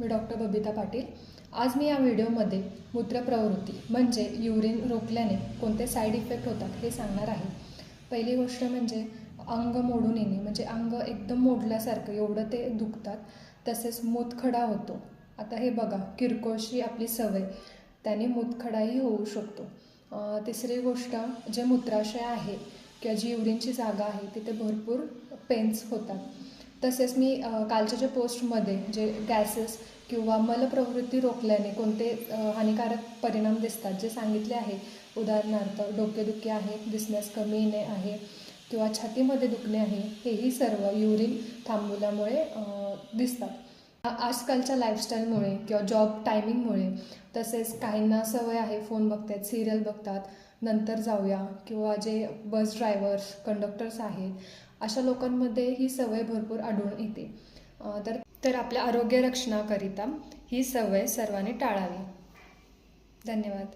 मी doctor Babita Patil. आज मी या व्हिडिओमध्ये मूत्रप्रवृत्ती म्हणजे युरिन रोखल्याने कोणते साईड इफेक्ट होतात हे सांगणार आहे। पहिली गोष्ट म्हणजे अंग मोडून येणे, म्हणजे अंग एकदम मोडल्यासारखं एवढं ते दुखतात। तसेच मूतखडा होतो। आता हे बघा, किरकोळशी आपली सवय त्याने मूतखडाही होऊ शकतो। तिसरी गोष्ट, जे मूत्राशय आहे किंवा जी युरिनची जागा आहे तिथे भरपूर पेन्स होतात। तसेच मी कालच्या ज्या पोस्टमध्ये जे गॅसेस किंवा मलप्रवृत्ती रोखल्याने कोणते हानिकारक परिणाम दिसतात जे सांगितले आहे, उदाहरणार्थ डोकेदुखी आहे, दिसण्यास कमी येणे आहे किंवा छातीमध्ये दुखणे आहे, हेही सर्व युरिन थांबवल्यामुळे दिसतात। आजकालच्या लाईफस्टाईलमुळे किंवा जॉब टायमिंगमुळे, तसेच काहींना सवय आहे फोन बघतात, सिरियल बघतात, नंतर जाऊया, किंवा जे बस ड्रायव्हर्स कंडक्टर्स आहेत अशा लोकांमध्ये ही सवय भरपूर आढळून येते। तर आपल्या आरोग्य रक्षणाकरिता ही सवय सर्वांनी टाळावी। धन्यवाद।